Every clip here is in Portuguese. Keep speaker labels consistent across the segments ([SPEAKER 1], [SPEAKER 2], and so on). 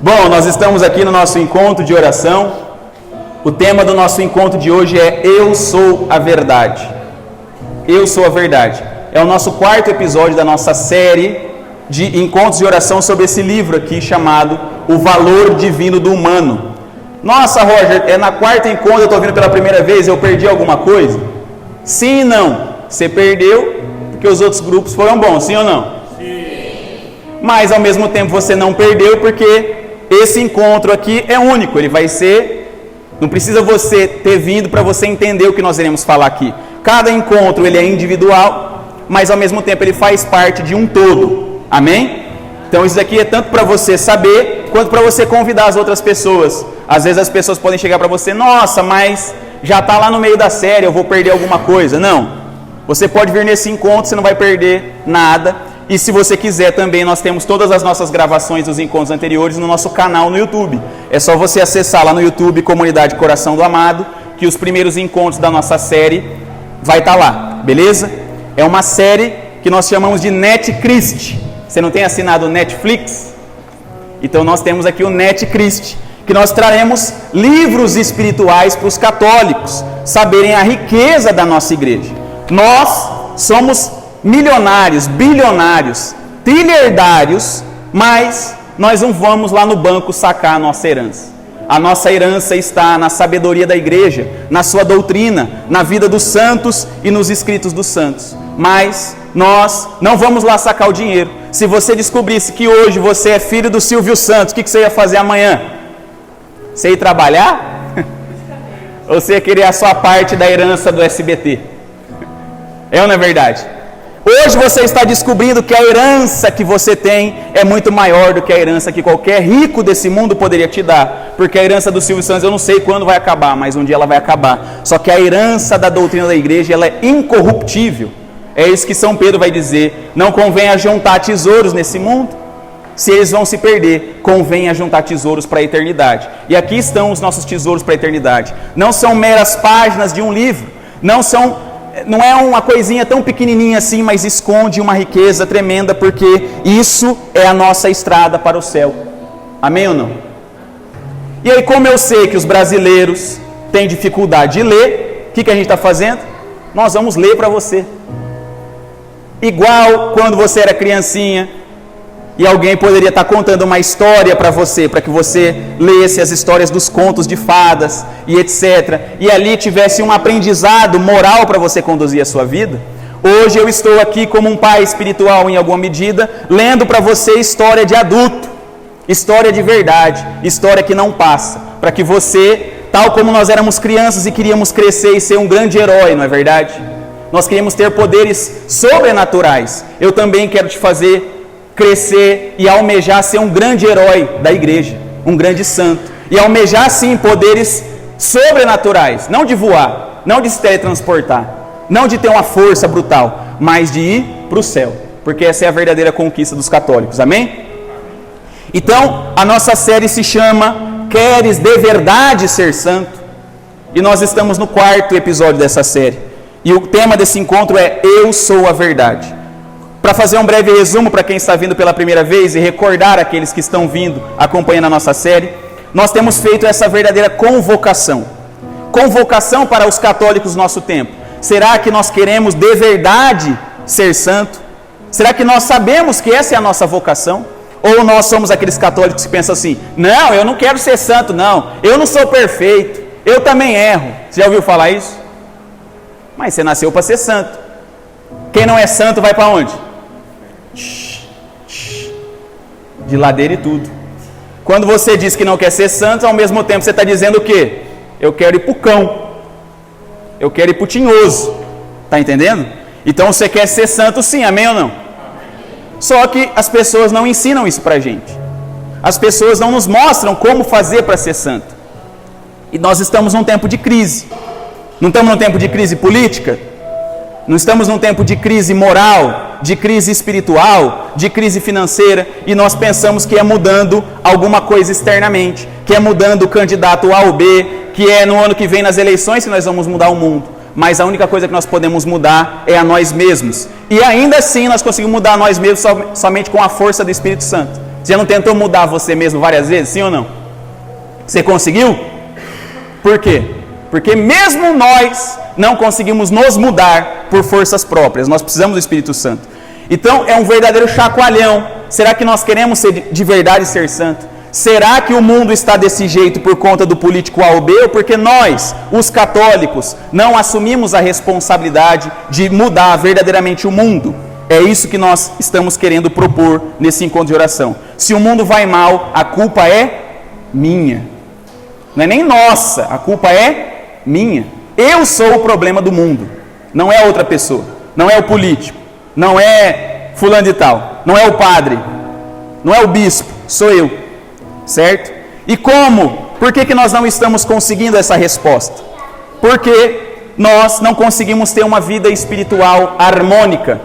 [SPEAKER 1] Bom, nós estamos aqui no nosso encontro de oração. O tema do nosso encontro de hoje é Eu Sou a Verdade. Eu Sou a Verdade. É o nosso quarto episódio da nossa série de encontros de oração sobre esse livro aqui chamado O Valor Divino do Humano. Nossa, Roger, é na quarta encontro, eu estou vindo pela primeira vez, eu perdi alguma coisa? Sim e não. Você perdeu porque os outros grupos foram bons, sim ou não? Sim. Mas ao mesmo tempo você não perdeu porque esse encontro aqui é único, ele vai ser, não precisa você ter vindo para você entender o que nós iremos falar aqui. Cada encontro ele é individual, mas ao mesmo tempo ele faz parte de um todo, amém? Então isso aqui é tanto para você saber, quanto para você convidar as outras pessoas. Às vezes as pessoas podem chegar para você, nossa, mas já está lá no meio da série, eu vou perder alguma coisa. Não, você pode vir nesse encontro, você não vai perder nada. E se você quiser também, nós temos todas as nossas gravações dos encontros anteriores no nosso canal no YouTube. É só você acessar lá no YouTube, Comunidade Coração do Amado, que os primeiros encontros da nossa série vai estar lá, beleza? É uma série que nós chamamos de NetChrist. Você não tem assinado o Netflix? Então nós temos aqui o NetChrist, que nós traremos livros espirituais para os católicos saberem a riqueza da nossa igreja. Nós somos milionários, bilionários, trilhardários, mas nós não vamos lá no banco sacar a nossa herança. A nossa herança está na sabedoria da igreja, na sua doutrina, na vida dos santos e nos escritos dos santos. Mas nós não vamos lá sacar o dinheiro. Se você descobrisse que hoje você é filho do Silvio Santos, o que você ia fazer amanhã? Você ia trabalhar? Ou você ia querer a sua parte da herança do SBT? É ou não é verdade? Hoje você está descobrindo que a herança que você tem é muito maior do que a herança que qualquer rico desse mundo poderia te dar. Porque a herança do Silvio Santos eu não sei quando vai acabar, mas um dia ela vai acabar. Só que a herança da doutrina da igreja ela é incorruptível. É isso que São Pedro vai dizer. Não convém ajuntar tesouros nesse mundo, se eles vão se perder. Convém ajuntar tesouros para a eternidade. E aqui estão os nossos tesouros para a eternidade. Não são meras páginas de um livro, não é uma coisinha tão pequenininha assim, mas esconde uma riqueza tremenda, porque isso é a nossa estrada para o céu. Amém ou não? E aí, como eu sei que os brasileiros têm dificuldade de ler, o que a gente está fazendo? Nós vamos ler para você. Igual quando você era criancinha e alguém poderia estar contando uma história para você, para que você lesse as histórias dos contos de fadas e etc. E ali tivesse um aprendizado moral para você conduzir a sua vida. Hoje eu estou aqui como um pai espiritual em alguma medida, lendo para você história de adulto, história de verdade, história que não passa, para que você, tal como nós éramos crianças e queríamos crescer e ser um grande herói, não é verdade? Nós queríamos ter poderes sobrenaturais. Eu também quero te fazer crescer e almejar ser um grande herói da igreja, um grande santo, e almejar sim poderes sobrenaturais, não de voar, não de se teletransportar, não de ter uma força brutal, mas de ir para o céu, porque essa é a verdadeira conquista dos católicos, amém? Então, a nossa série se chama Queres de Verdade Ser Santo? E nós estamos no quarto episódio dessa série, e o tema desse encontro é Eu Sou a Verdade. Para fazer um breve resumo para quem está vindo pela primeira vez e recordar aqueles que estão vindo acompanhando a nossa série, nós temos feito essa verdadeira convocação. Convocação para os católicos do nosso tempo. Será que nós queremos de verdade ser santo? Será que nós sabemos que essa é a nossa vocação? Ou nós somos aqueles católicos que pensam assim, não, eu não quero ser santo não, eu não sou perfeito, eu também erro. Você já ouviu falar isso? Mas você nasceu para ser santo. Quem não é santo vai para onde? De ladeira e tudo. Quando você diz que não quer ser santo, ao mesmo tempo você está dizendo o quê? Eu quero ir para o cão, eu quero ir para o tinhoso, está entendendo? Então você quer ser santo sim, amém ou não? Só que as pessoas não ensinam isso para a gente, as pessoas não nos mostram como fazer para ser santo. E nós estamos num tempo de crise. Não estamos num tempo de crise política? Não estamos num tempo de crise moral, de crise espiritual, de crise financeira, e nós pensamos que é mudando alguma coisa externamente, que é mudando o candidato A ou B, que é no ano que vem nas eleições que nós vamos mudar o mundo. Mas a única coisa que nós podemos mudar é a nós mesmos. E ainda assim nós conseguimos mudar a nós mesmos somente com a força do Espírito Santo. Você já não tentou mudar você mesmo várias vezes, sim ou não? Você conseguiu? Por quê? Porque mesmo nós não conseguimos nos mudar por forças próprias. Nós precisamos do Espírito Santo. Então é um verdadeiro chacoalhão. Será que nós queremos ser de verdade ser santo? Será que o mundo está desse jeito por conta do político A ou B? Ou porque nós, os católicos, não assumimos a responsabilidade de mudar verdadeiramente o mundo? É isso que nós estamos querendo propor nesse encontro de oração. Se o mundo vai mal, a culpa é minha. Não é nem nossa, a culpa é minha. Eu sou o problema do mundo. Não é outra pessoa. Não é o político. Não é fulano de tal. Não é o padre. Não é o bispo. Sou eu. Certo? E como? Por que nós não estamos conseguindo essa resposta? Porque nós não conseguimos ter uma vida espiritual harmônica.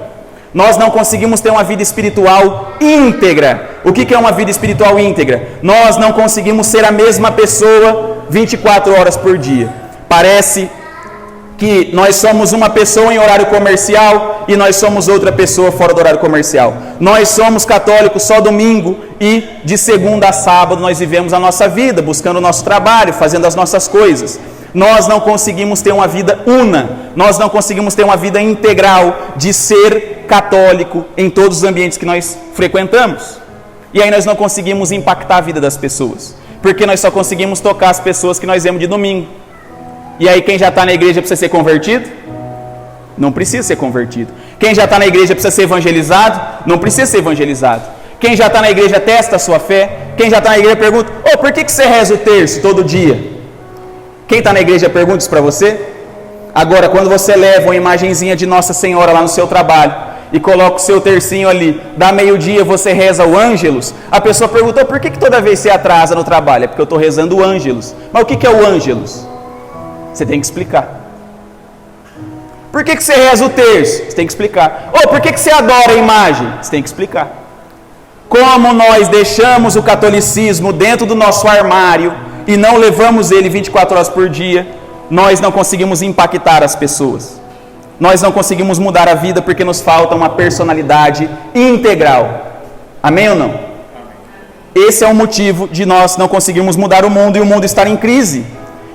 [SPEAKER 1] Nós não conseguimos ter uma vida espiritual íntegra. O que é uma vida espiritual íntegra? Nós não conseguimos ser a mesma pessoa 24 horas por dia. Parece que nós somos uma pessoa em horário comercial e nós somos outra pessoa fora do horário comercial. Nós somos católicos só domingo e de segunda a sábado nós vivemos a nossa vida, buscando o nosso trabalho, fazendo as nossas coisas. Nós não conseguimos ter uma vida una, nós não conseguimos ter uma vida integral de ser católico em todos os ambientes que nós frequentamos. E aí nós não conseguimos impactar a vida das pessoas, porque nós só conseguimos tocar as pessoas que nós vemos de domingo. E aí quem já está na igreja precisa ser convertido? Não precisa ser convertido. Quem já está na igreja precisa ser evangelizado? Não precisa ser evangelizado. Quem já está na igreja testa a sua fé? Quem já está na igreja pergunta, por que você reza o terço todo dia? Quem está na igreja pergunta isso para você? Agora, quando você leva uma imagenzinha de Nossa Senhora lá no seu trabalho e coloca o seu tercinho ali, dá meio-dia você reza o Ângelus, a pessoa pergunta, por que toda vez você atrasa no trabalho? É porque eu estou rezando o Ângelus. Mas o que é o Ângelus? Você tem que explicar. Por que você reza o terço? Você tem que explicar. Por que você adora a imagem? Você tem que explicar. Como nós deixamos o catolicismo dentro do nosso armário e não levamos ele 24 horas por dia, nós não conseguimos impactar as pessoas. Nós não conseguimos mudar a vida porque nos falta uma personalidade integral. Amém ou não? Esse é o motivo de nós não conseguirmos mudar o mundo e o mundo estar em crise.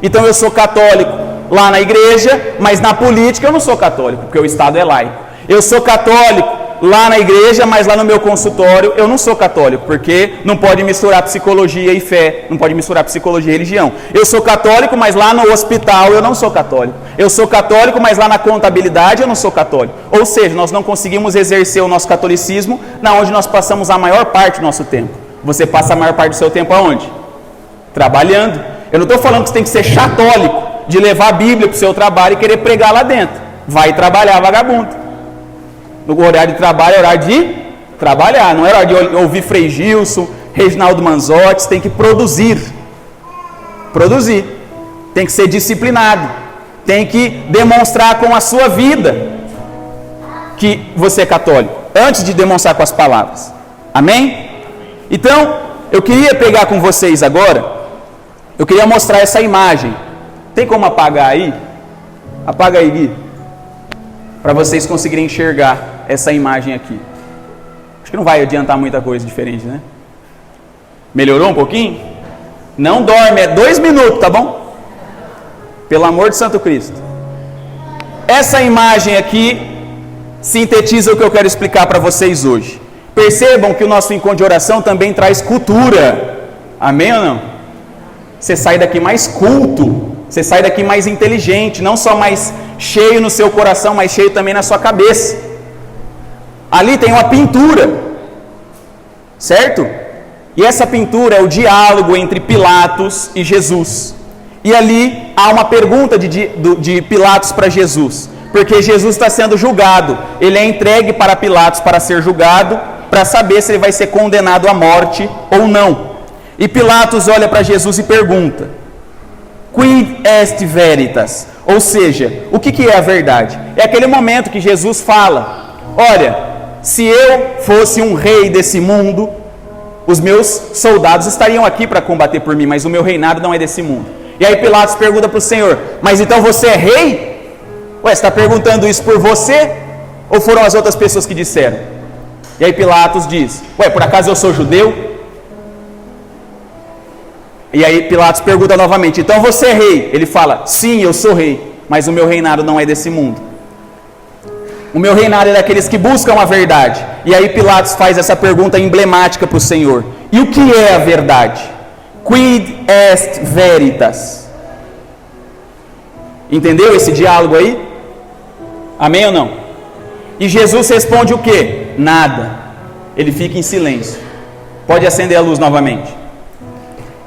[SPEAKER 1] Então eu sou católico lá na igreja, mas na política eu não sou católico, porque o Estado é laico. Eu sou católico lá na igreja, mas lá no meu consultório eu não sou católico, porque não pode misturar psicologia e fé, não pode misturar psicologia e religião. Eu sou católico, mas lá no hospital eu não sou católico. Eu sou católico, mas lá na contabilidade eu não sou católico. Ou seja, nós não conseguimos exercer o nosso catolicismo na onde nós passamos a maior parte do nosso tempo. Você passa a maior parte do seu tempo aonde? Trabalhando. Eu não estou falando que você tem que ser chatólico, de levar a Bíblia para o seu trabalho e querer pregar lá dentro. Vai trabalhar, vagabundo. No horário de trabalho é horário de trabalhar, não é horário de ouvir Frei Gilson, Reginaldo Manzotti. Você tem que produzir. Produzir. Tem que ser disciplinado. Tem que demonstrar com a sua vida que você é católico, antes de demonstrar com as palavras. Amém? Então, eu queria pegar com vocês agora, eu queria mostrar essa imagem. Tem como apagar aí? Apaga aí, Gui. Para vocês conseguirem enxergar essa imagem aqui. Acho que não vai adiantar muita coisa diferente, né? Melhorou um pouquinho? Não dorme, é 2 minutos, tá bom? Pelo amor de Santo Cristo. Essa imagem aqui sintetiza o que eu quero explicar para vocês hoje. Percebam que o nosso encontro de oração também traz cultura. Amém ou não? Você sai daqui mais culto. Você sai daqui mais inteligente, não só mais cheio no seu coração, mas cheio também na sua cabeça. Ali tem uma pintura, certo? E essa pintura é o diálogo entre Pilatos e Jesus. E ali há uma pergunta de Pilatos para Jesus, porque Jesus está sendo julgado. Ele é entregue para Pilatos para ser julgado, para saber se ele vai ser condenado à morte ou não. E Pilatos olha para Jesus e pergunta: Quid est veritas? Ou seja, o que é a verdade? É aquele momento que Jesus fala: olha, se eu fosse um rei desse mundo, os meus soldados estariam aqui para combater por mim, mas o meu reinado não é desse mundo. E aí Pilatos pergunta para o Senhor: mas então você é rei? Ué, você está perguntando isso por você? Ou foram as outras pessoas que disseram? E aí Pilatos diz: ué, por acaso eu sou judeu? E aí Pilatos pergunta novamente: então você é rei? Ele fala: sim, eu sou rei, mas o meu reinado não é desse mundo. O meu reinado é daqueles que buscam a verdade. E aí Pilatos faz essa pergunta emblemática para o Senhor: e o que é a verdade? Quid est veritas? Entendeu esse diálogo aí? Amém ou não? E Jesus responde o quê? Nada. Ele fica em silêncio. Pode acender a luz novamente.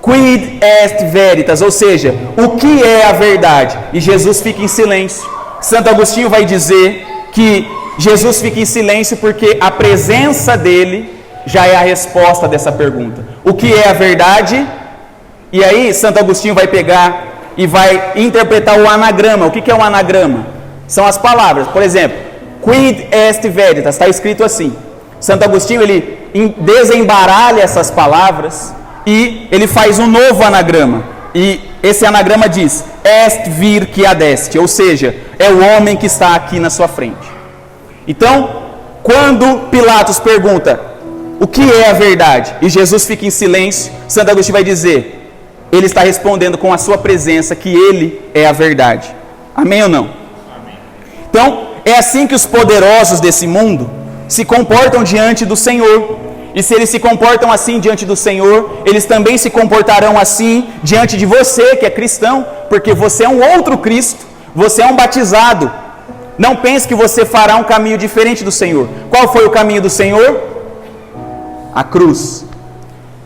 [SPEAKER 1] Quid est veritas, ou seja, o que é a verdade? E Jesus fica em silêncio. Santo Agostinho vai dizer que Jesus fica em silêncio porque a presença dele já é a resposta dessa pergunta. O que é a verdade? E aí Santo Agostinho vai pegar e vai interpretar o anagrama. O que é um anagrama? São as palavras. Por exemplo, quid est veritas, está escrito assim. Santo Agostinho, ele desembaralha essas palavras e ele faz um novo anagrama. E esse anagrama diz: est vir qui adest, ou seja, é o homem que está aqui na sua frente. Então, quando Pilatos pergunta o que é a verdade, e Jesus fica em silêncio, Santo Agostinho vai dizer: ele está respondendo com a sua presença que ele é a verdade. Amém ou não? Amém. Então, é assim que os poderosos desse mundo se comportam diante do Senhor. E se eles se comportam assim diante do Senhor, eles também se comportarão assim diante de você que é cristão, porque você é um outro Cristo, você é um batizado. Não pense que você fará um caminho diferente do Senhor. Qual foi o caminho do Senhor? A cruz.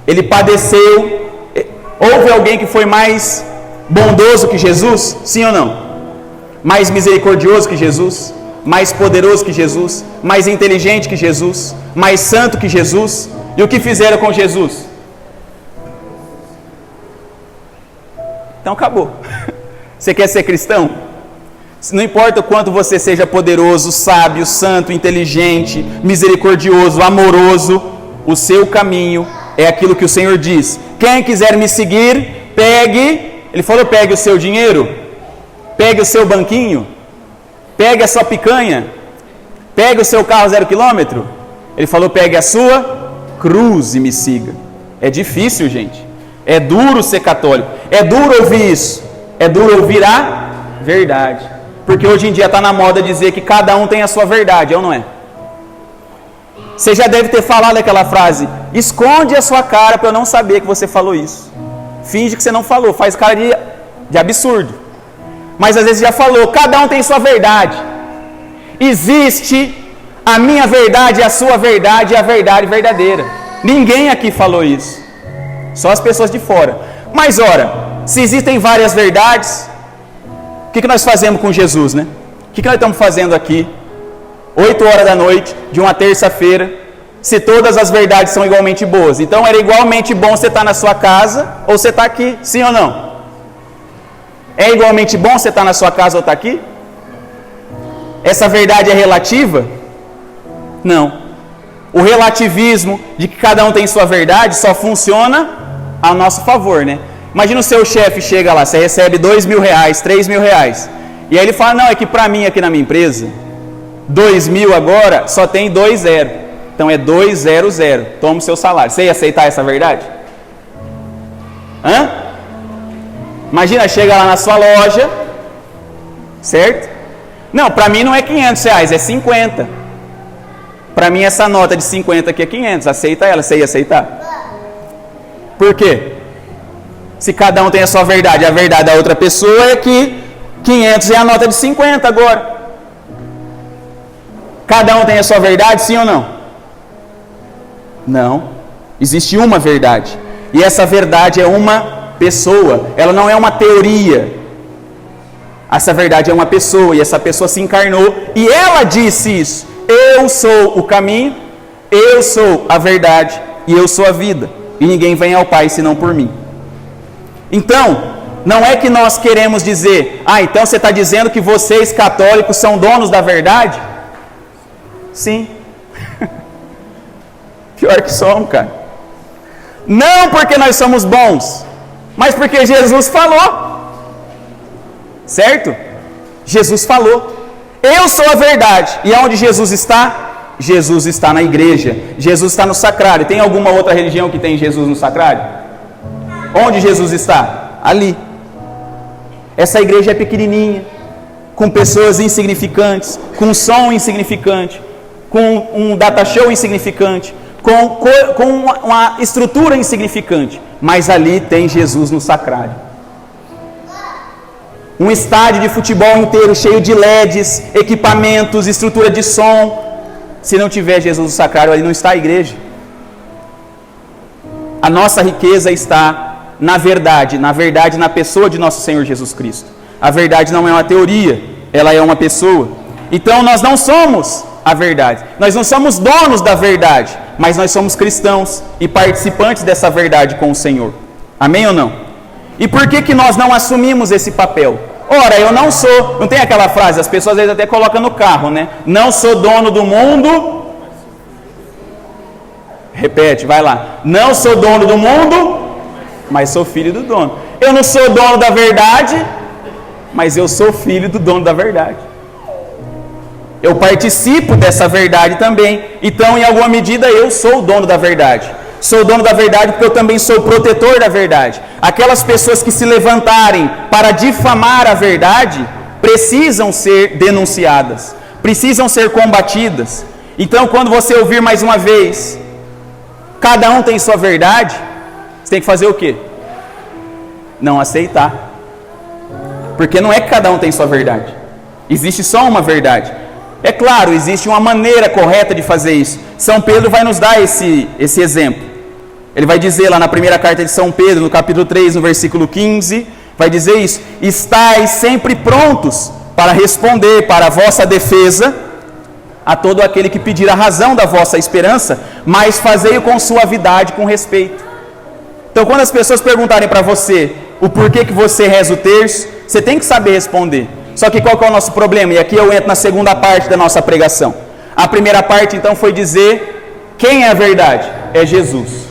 [SPEAKER 1] Ele padeceu. Houve alguém que foi mais bondoso que Jesus? Sim ou não? Mais misericordioso que Jesus? Mais poderoso que Jesus? Mais inteligente que Jesus? Mais santo que Jesus? E o que fizeram com Jesus? Então acabou. Você quer ser cristão? Não importa o quanto você seja poderoso, sábio, santo, inteligente, misericordioso, amoroso, o seu caminho é aquilo que o Senhor diz. Quem quiser me seguir, pegue. Ele falou: pegue o seu dinheiro, pegue o seu banquinho, pegue a sua picanha, pegue o seu carro 0 km. Ele falou: pegue a sua cruz e me siga. É difícil, gente. É duro ser católico. É duro ouvir isso. É duro ouvir a verdade. Porque hoje em dia está na moda dizer que cada um tem a sua verdade, é ou não é? Você já deve ter falado aquela frase: esconde a sua cara para eu não saber que você falou isso. Finge que você não falou, faz cara de absurdo. Mas às vezes já falou: cada um tem sua verdade. Existe a minha verdade, a sua verdade e a verdade verdadeira. Ninguém aqui falou isso, só as pessoas de fora. Mas ora, se existem várias verdades, o que nós fazemos com Jesus, né? O que nós estamos fazendo aqui 8 horas da noite de uma terça-feira, se todas as verdades são igualmente boas? Então era igualmente bom você estar na sua casa ou você estar aqui, sim ou não? É igualmente bom você estar na sua casa ou estar aqui? Essa verdade é relativa? Não. O relativismo de que cada um tem sua verdade só funciona a nosso favor, né? Imagina o seu chefe chega lá, você recebe R$2.000, R$3.000, e aí ele fala: não, é que para mim aqui na minha empresa, 2.000 agora só tem 2,0, então é 200, toma o seu salário. Você ia aceitar essa verdade? Hã? Imagina, chega lá na sua loja, certo? Não, para mim não é R$500, é 50. Para mim essa nota de 50 aqui é 500, aceita ela. Você ia aceitar? Por quê? Se cada um tem a sua verdade, a verdade da outra pessoa é que 500 é a nota de 50 agora. Cada um tem a sua verdade, sim ou não? Não. Existe uma verdade. E essa verdade é uma pessoa. Ela não é uma teoria. Essa verdade é uma pessoa. E essa pessoa se encarnou. E ela disse isso: eu sou o caminho, eu sou a verdade e eu sou a vida. E ninguém vem ao Pai senão por mim. Então, não é que nós queremos dizer: então você está dizendo que vocês católicos são donos da verdade? Sim. Pior que somos, cara. Não porque nós somos bons, mas porque Jesus falou. Certo? Jesus falou: eu sou a verdade. E aonde Jesus está? Jesus está na igreja. Jesus está no sacrário. Tem alguma outra religião que tem Jesus no sacrário? Onde Jesus está? Ali. Essa igreja é pequenininha, com pessoas insignificantes, com um som insignificante, com um data show insignificante, com uma estrutura insignificante, mas ali tem Jesus no sacrário. Um estádio de futebol inteiro cheio de LEDs, equipamentos, estrutura de som. Se não tiver Jesus no sacrário, ali não está a igreja. A nossa riqueza está na verdade na pessoa de nosso Senhor Jesus Cristo. A verdade não é uma teoria, ela é uma pessoa. Então nós não somos a verdade, nós não somos donos da verdade, mas nós somos cristãos e participantes dessa verdade com o Senhor. Amém ou não? E por que nós não assumimos esse papel? Ora, eu não sou, não tem aquela frase, as pessoas às vezes até colocam no carro, né? Não sou dono do mundo. Repete, vai lá. Não sou dono do mundo, mas sou filho do dono. Eu não sou dono da verdade, mas eu sou filho do dono da verdade. Eu participo dessa verdade também. Então, em alguma medida, eu sou o dono da verdade. Sou dono da verdade porque eu também sou protetor da verdade. Aquelas pessoas que se levantarem para difamar a verdade precisam ser denunciadas, precisam ser combatidas. Então, quando você ouvir mais uma vez, cada um tem sua verdade, você tem que fazer o quê? Não aceitar. Porque não é que cada um tem sua verdade. Existe só uma verdade. É claro, existe uma maneira correta de fazer isso. São Pedro vai nos dar esse exemplo. Ele vai dizer lá na primeira carta de São Pedro, no capítulo 3, no versículo 15, vai dizer isso: estais sempre prontos para responder para a vossa defesa a todo aquele que pedir a razão da vossa esperança, mas fazei-o com suavidade, com respeito. Então, quando as pessoas perguntarem para você o porquê que você reza o terço, você tem que saber responder. Só que qual que é o nosso problema? E aqui eu entro na segunda parte da nossa pregação. A primeira parte, então, foi dizer quem é a verdade? É Jesus.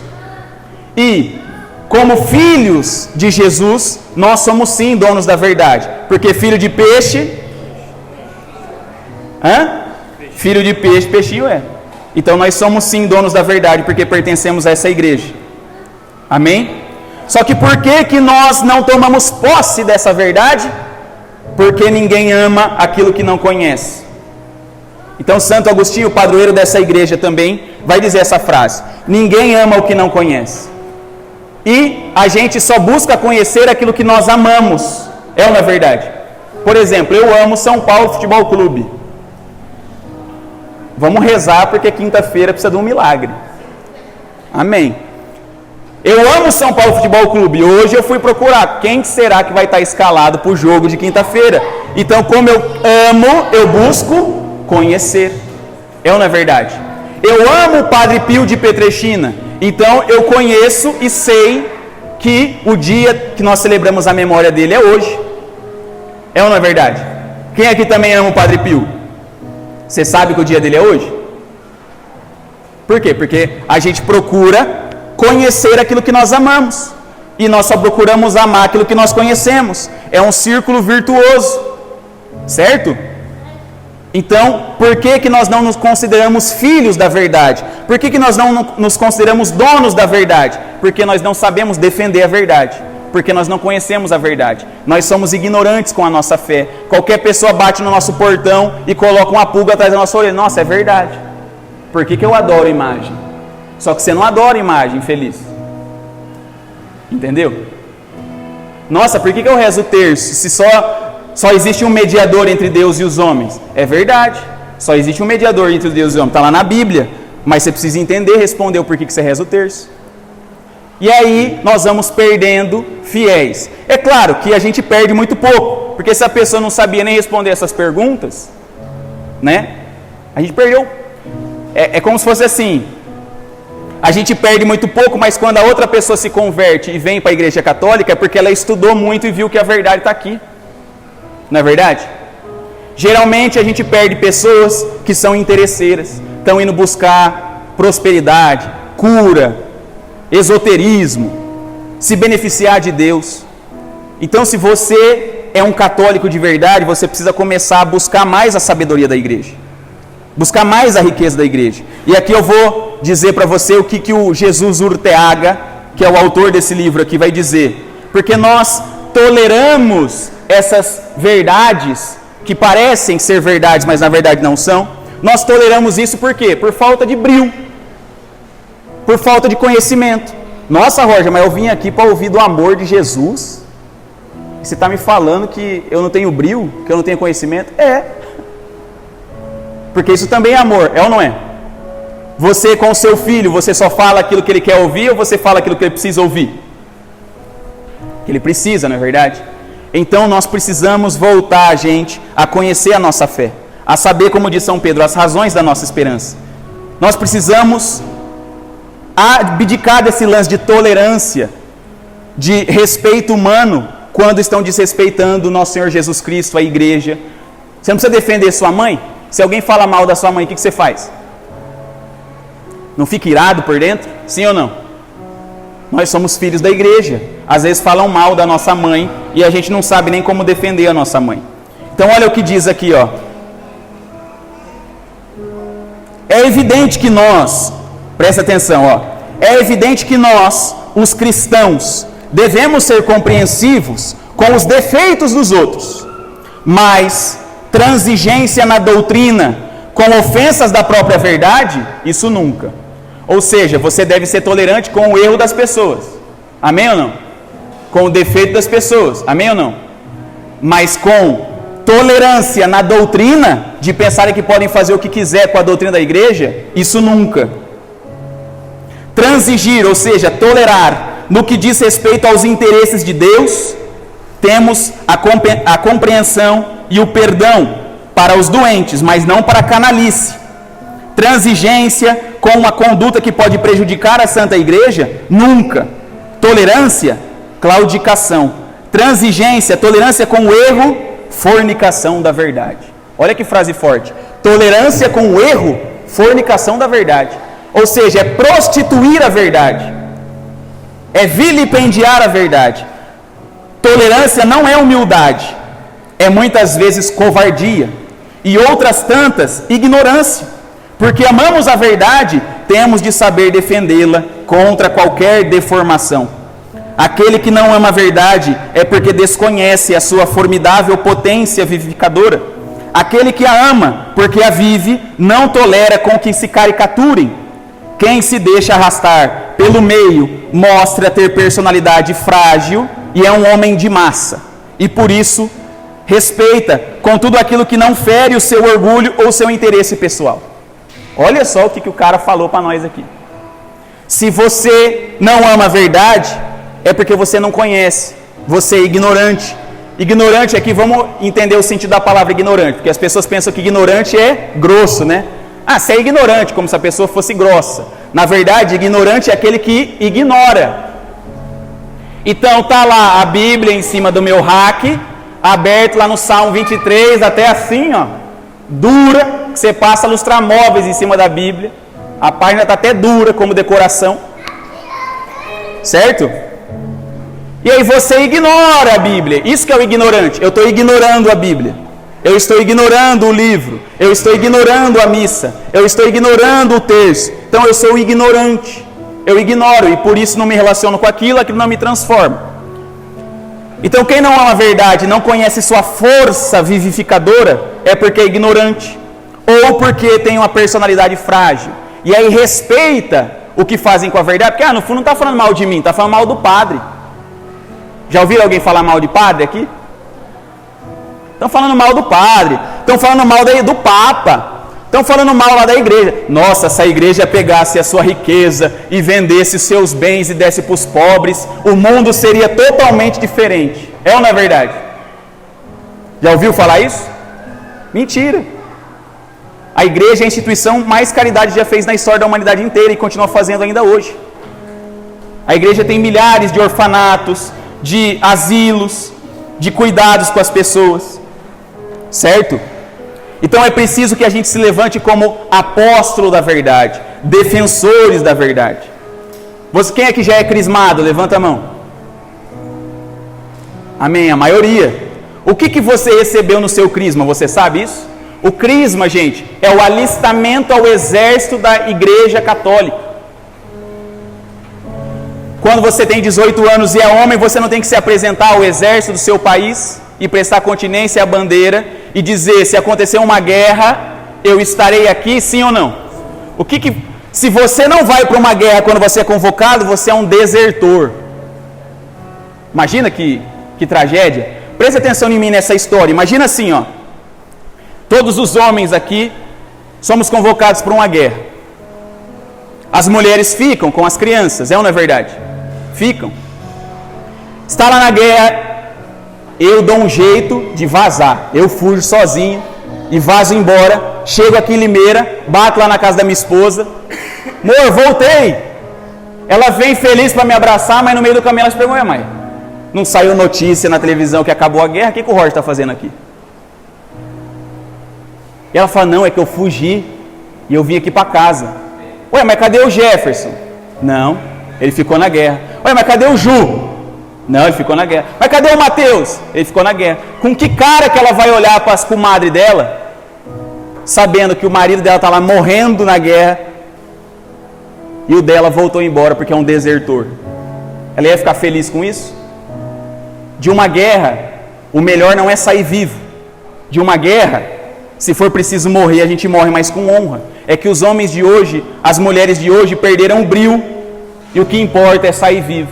[SPEAKER 1] E, como filhos de Jesus, nós somos sim donos da verdade. Porque filho de peixe... Filho de peixe, peixinho é. Então nós somos sim donos da verdade, porque pertencemos a essa igreja. Amém? Só que por que nós não tomamos posse dessa verdade? Porque ninguém ama aquilo que não conhece. Então Santo Agostinho, o padroeiro dessa igreja também, vai dizer essa frase: ninguém ama o que não conhece. E a gente só busca conhecer aquilo que nós amamos. É ou não é verdade? Por exemplo, eu amo São Paulo Futebol Clube. Vamos rezar porque quinta-feira precisa de um milagre. Amém. Eu amo São Paulo Futebol Clube. Hoje eu fui procurar quem será que vai estar escalado para o jogo de quinta-feira. Então, como eu amo, eu busco conhecer. É ou não é verdade? Eu amo o Padre Pio de Petrechina. Então, eu conheço e sei que o dia que nós celebramos a memória dele é hoje. É ou não é verdade? Quem aqui também ama o Padre Pio? Você sabe que o dia dele é hoje? Por quê? Porque a gente procura conhecer aquilo que nós amamos. E nós só procuramos amar aquilo que nós conhecemos. É um círculo virtuoso. Certo? Então, por que nós não nos consideramos filhos da verdade? Por que nós não nos consideramos donos da verdade? Porque nós não sabemos defender a verdade. Porque nós não conhecemos a verdade. Nós somos ignorantes com a nossa fé. Qualquer pessoa bate no nosso portão e coloca uma pulga atrás da nossa orelha. Nossa, é verdade. Por que eu adoro imagem? Só que você não adora imagem, infeliz. Entendeu? Nossa, por que eu rezo o terço se só existe um mediador entre Deus e os homens? É verdade. Só existe um mediador entre Deus e os homens. Está lá na Bíblia. Mas você precisa entender, responder o porquê que você reza o terço. E aí nós vamos perdendo fiéis. É claro que a gente perde muito pouco. Porque se a pessoa não sabia nem responder essas perguntas, né? A gente perdeu. É como se fosse assim. A gente perde muito pouco, mas quando a outra pessoa se converte e vem para a igreja católica, é porque ela estudou muito e viu que a verdade está aqui. Não é verdade? Geralmente a gente perde pessoas que são interesseiras, estão indo buscar prosperidade, cura, esoterismo, se beneficiar de Deus. Então, se você é um católico de verdade, você precisa começar a buscar mais a sabedoria da igreja, buscar mais a riqueza da igreja. E aqui eu vou dizer para você o que o Jesus Urteaga que é o autor desse livro aqui, vai dizer: porque nós toleramos essas verdades que parecem ser verdades, mas na verdade não são. Nós toleramos isso por quê? Por falta de brio, por falta de conhecimento. Nossa, Roger, mas eu vim aqui para ouvir do amor de Jesus. Você está me falando que eu não tenho brio, que eu não tenho conhecimento? É. Porque isso também é amor, é ou não é? Você com o seu filho, você só fala aquilo que ele quer ouvir ou você fala aquilo que ele precisa ouvir? Que ele precisa, não é verdade? Então nós precisamos voltar, gente, a conhecer a nossa fé, a saber, como diz São Pedro, as razões da nossa esperança. Nós precisamos abdicar desse lance de tolerância, de respeito humano, quando estão desrespeitando o nosso Senhor Jesus Cristo, a igreja. Você não precisa defender sua mãe? Se alguém fala mal da sua mãe, o que você faz? Não fica irado por dentro? Sim ou não? Nós somos filhos da igreja. Às vezes falam mal da nossa mãe e a gente não sabe nem como defender a nossa mãe. Então olha o que diz aqui, ó. É evidente que nós, presta atenção, ó. É evidente que nós, os cristãos, devemos ser compreensivos com os defeitos dos outros, mas transigência na doutrina com ofensas da própria verdade, isso nunca. Ou seja, você deve ser tolerante com o erro das pessoas. Amém ou não? Com o defeito das pessoas. Amém ou não? Mas com tolerância na doutrina, de pensarem que podem fazer o que quiser com a doutrina da igreja, isso nunca. Transigir, ou seja, tolerar no que diz respeito aos interesses de Deus, temos a compreensão e o perdão para os doentes, mas não para a canalice. Transigência com uma conduta que pode prejudicar a Santa Igreja, nunca. Tolerância, claudicação. Transigência, tolerância com o erro, fornicação da verdade. Olha que frase forte. Tolerância com o erro, fornicação da verdade. Ou seja, é prostituir a verdade. É vilipendiar a verdade. Tolerância não é humildade. É muitas vezes covardia. E outras tantas, ignorância. Porque amamos a verdade, temos de saber defendê-la contra qualquer deformação. Aquele que não ama a verdade é porque desconhece a sua formidável potência vivificadora. Aquele que a ama, porque a vive, não tolera com que se caricaturem. Quem se deixa arrastar pelo meio mostra ter personalidade frágil e é um homem de massa. E por isso respeita com tudo aquilo que não fere o seu orgulho ou seu interesse pessoal. Olha só o que o cara falou para nós aqui. Se você não ama a verdade, é porque você não conhece, você é ignorante. Ignorante aqui, vamos entender o sentido da palavra ignorante, porque as pessoas pensam que ignorante é grosso, né? Ah, você é ignorante, como se a pessoa fosse grossa. Na verdade, ignorante é aquele que ignora. Então tá lá a Bíblia em cima do meu rack, aberto lá no Salmo 23, até assim, ó, dura, que você passa lustramóveis em cima da Bíblia. A página está até dura como decoração. Certo? E aí você ignora a Bíblia. Isso que é o ignorante. Eu estou ignorando a Bíblia. Eu estou ignorando o livro. Eu estou ignorando a missa. Eu estou ignorando o terço. Então eu sou ignorante. Eu ignoro e por isso não me relaciono com aquilo não me transforma. Então quem não ama a verdade, não conhece sua força vivificadora, é porque é ignorante. Ou porque tem uma personalidade frágil. E aí respeita o que fazem com a verdade. Porque no fundo não está falando mal de mim, está falando mal do padre. Já ouviram alguém falar mal de padre aqui? Estão falando mal do padre. Estão falando mal do papa. Estão falando mal lá da igreja. Nossa, se a igreja pegasse a sua riqueza e vendesse os seus bens e desse para os pobres, o mundo seria totalmente diferente. É ou não é verdade? Já ouviu falar isso? Mentira. A igreja é a instituição mais caridade já fez na história da humanidade inteira e continua fazendo ainda hoje. A igreja tem milhares de orfanatos, de asilos, de cuidados com as pessoas. Certo? Então é preciso que a gente se levante como apóstolo da verdade, defensores da verdade. Quem é que já é crismado? Levanta a mão. Amém, a maioria. O que você recebeu no seu crisma? Você sabe isso? O crisma, gente, é o alistamento ao exército da Igreja Católica. Quando você tem 18 anos e é homem, você não tem que se apresentar ao exército do seu país e prestar continência à bandeira e dizer, se acontecer uma guerra, eu estarei aqui, sim ou não? Se você não vai para uma guerra quando você é convocado, você é um desertor. Imagina que tragédia. Preste atenção em mim nessa história. Imagina assim, ó. Todos os homens aqui somos convocados para uma guerra. As mulheres ficam com as crianças, é ou não é verdade? Ficam. Está lá na guerra, eu dou um jeito de vazar. Eu fujo sozinho e vazo embora. Chego aqui em Limeira, bato lá na casa da minha esposa. Amor, voltei. Ela vem feliz para me abraçar, mas no meio do caminho ela se pergunta, mãe, não saiu notícia na televisão que acabou a guerra? O que o Roger está fazendo aqui? E ela fala, não, é que eu fugi e eu vim aqui para casa. Ué, mas cadê o Jefferson? Não, ele ficou na guerra. Ué, mas cadê o Ju? Não, ele ficou na guerra. Mas cadê o Mateus? Ele ficou na guerra. Com que cara que ela vai olhar para as comadres dela, sabendo que o marido dela está lá morrendo na guerra e o dela voltou embora porque é um desertor? Ela ia ficar feliz com isso? De uma guerra, o melhor não é sair vivo. De uma guerra, se for preciso morrer, a gente morre, mas com honra. É que os homens de hoje, as mulheres de hoje perderam o brio, e o que importa é sair vivo.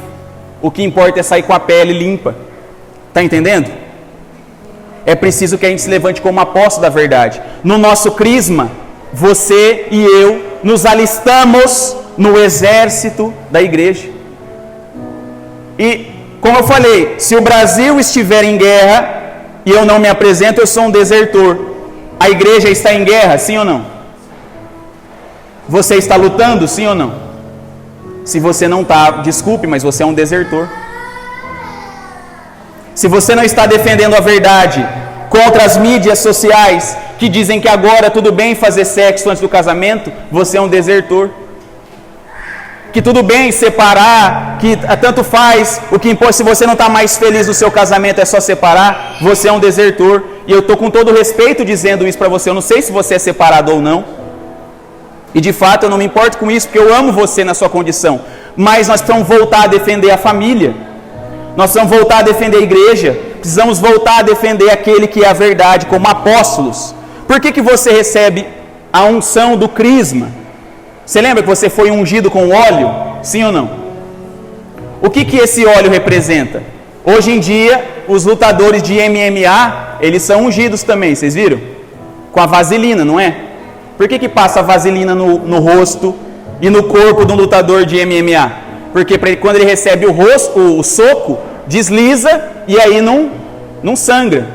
[SPEAKER 1] O que importa é sair com a pele limpa. Está entendendo? É preciso que a gente se levante como apóstolo da verdade. No nosso crisma, você e eu nos alistamos no exército da igreja. E, como eu falei, se o Brasil estiver em guerra e eu não me apresento, eu sou um desertor. A igreja está em guerra, sim ou não? Você está lutando, sim ou não? Se você não está, desculpe, mas você é um desertor. Se você não está defendendo a verdade contra as mídias sociais que dizem que agora tudo bem fazer sexo antes do casamento, você é um desertor. Que tudo bem separar, que tanto faz, o que importa, se você não está mais feliz no seu casamento é só separar, você é um desertor. E eu estou com todo respeito dizendo isso para você, eu não sei se você é separado ou não. E de fato eu não me importo com isso, porque eu amo você na sua condição. Mas nós precisamos voltar a defender a família. Nós precisamos voltar a defender a igreja. Precisamos voltar a defender aquele que é a verdade, como apóstolos. Por que você recebe a unção do crisma? Você lembra que você foi ungido com óleo? Sim ou não? O que esse óleo representa? Hoje em dia, os lutadores de MMA, eles são ungidos também, vocês viram? Com a vaselina, não é? Por que passa a vaselina no rosto e no corpo de um lutador de MMA? Porque quando ele recebe o soco, desliza e aí não sangra.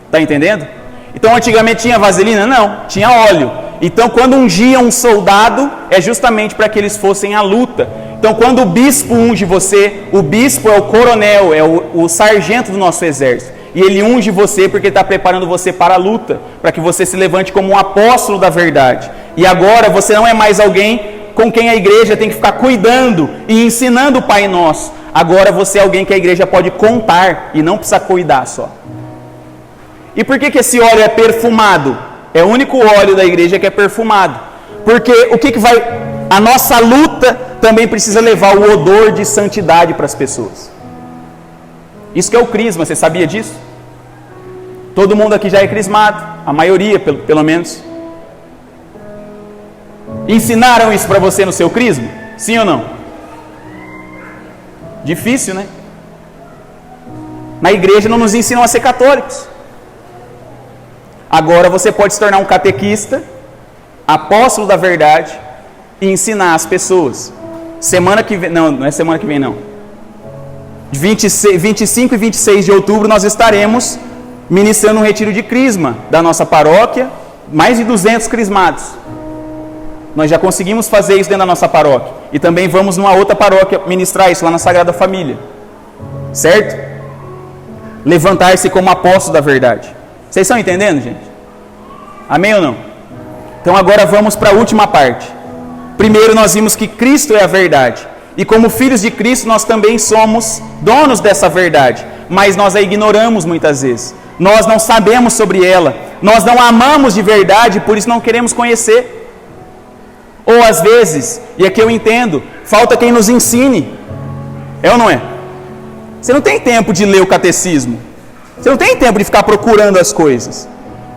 [SPEAKER 1] Está entendendo? Então antigamente tinha vaselina? Não, tinha óleo. Então quando ungiam um soldado, é justamente para que eles fossem à luta. Então quando o bispo unge você, o bispo é o coronel, é o sargento do nosso exército. E ele unge você porque ele está preparando você para a luta, para que você se levante como um apóstolo da verdade. E agora você não é mais alguém com quem a igreja tem que ficar cuidando e ensinando o Pai Nosso. Agora você é alguém que a igreja pode contar e não precisa cuidar só. E por que esse óleo é perfumado? É o único óleo da igreja que é perfumado. Porque o que vai... A nossa luta também precisa levar o odor de santidade para as pessoas. Isso que é o crisma, você sabia disso? Todo mundo aqui já é crismado, a maioria pelo menos. Ensinaram isso para você no seu crisma? Sim ou não? Difícil, né? Na igreja não nos ensinam a ser católicos. Agora você pode se tornar um catequista, apóstolo da verdade, e ensinar as pessoas. Semana que vem, não é semana que vem não. 25 e 26 de outubro nós estaremos ministrando um retiro de crisma da nossa paróquia, mais de 200 crismados. Nós já conseguimos fazer isso dentro da nossa paróquia. E também vamos numa outra paróquia ministrar isso lá na Sagrada Família. Certo? Levantar-se como apóstolo da verdade. Vocês estão entendendo, gente? Amém ou não? Então agora vamos para a última parte. Primeiro nós vimos que Cristo é a verdade. E como filhos de Cristo nós também somos donos dessa verdade. Mas nós a ignoramos muitas vezes. Nós não sabemos sobre ela. Nós não amamos de verdade, por isso não queremos conhecer. Ou às vezes, e aqui eu entendo, falta quem nos ensine. É ou não é? Você não tem tempo de ler o catecismo. Você não tem tempo de ficar procurando as coisas.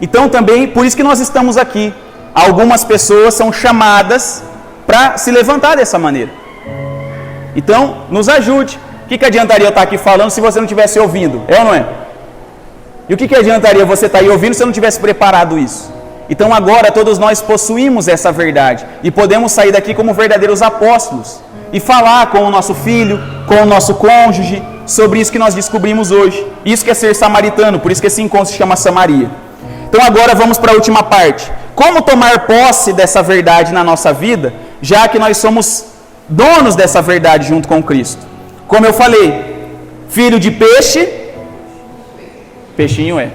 [SPEAKER 1] Então também, por isso que nós estamos aqui. Algumas pessoas são chamadas para se levantar dessa maneira. Então, nos ajude. O que adiantaria eu estar aqui falando se você não estivesse ouvindo? É ou não é? E o que adiantaria você estar aí ouvindo se você não tivesse preparado isso? Então agora todos nós possuímos essa verdade e podemos sair daqui como verdadeiros apóstolos e falar com o nosso filho, com o nosso cônjuge, sobre isso que nós descobrimos hoje. Isso que é ser samaritano, por isso que esse encontro se chama Samaria. Então agora vamos para a última parte. Como tomar posse dessa verdade na nossa vida, já que nós somos donos dessa verdade junto com Cristo? Como eu falei, filho de peixe, peixinho é.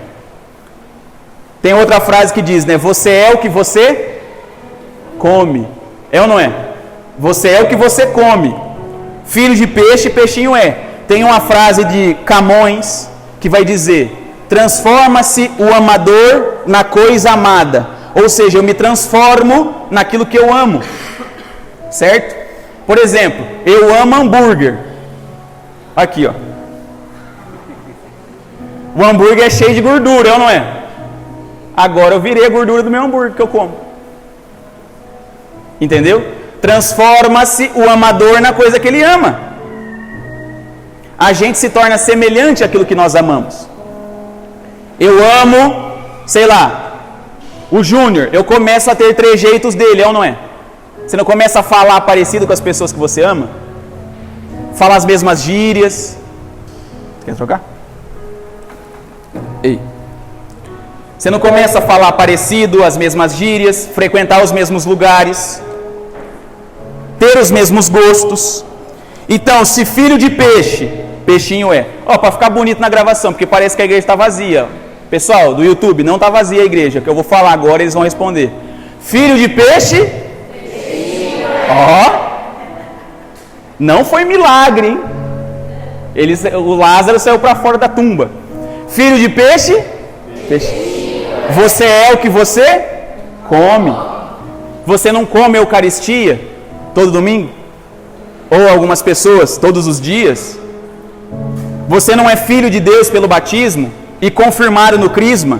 [SPEAKER 1] Tem outra frase que diz, né? Você é o que você come. É ou não é? Você é o que você come. Filho de peixe, peixinho é. Tem uma frase de Camões que vai dizer: transforma-se o amador na coisa amada. Ou seja, eu me transformo naquilo que eu amo. Certo? Por exemplo, eu amo hambúrguer. Aqui, ó. O hambúrguer é cheio de gordura, é ou não é? Agora eu virei a gordura do meu hambúrguer que eu como. Entendeu? Transforma-se o amador na coisa que ele ama. A gente se torna semelhante àquilo que nós amamos. Eu amo, sei lá, o Júnior. Eu começo a ter trejeitos dele, é ou não é? Você não começa a falar parecido com as pessoas que você ama? Falar as mesmas gírias. Quer trocar? Ei. Você não começa a falar parecido, as mesmas gírias, frequentar os mesmos lugares, ter os mesmos gostos. Então, se filho de peixe, peixinho é. Ó, para ficar bonito na gravação, porque parece que a igreja está vazia. Pessoal do YouTube, não está vazia a igreja, que eu vou falar agora, eles vão responder. Filho de peixe, peixinho é. Ó. Não foi milagre, hein? O Lázaro saiu para fora da tumba. Filho de peixe, peixe. Você é o que você come. Você não come a Eucaristia todo domingo? Ou algumas pessoas todos os dias? Você não é filho de Deus pelo batismo e confirmado no crisma?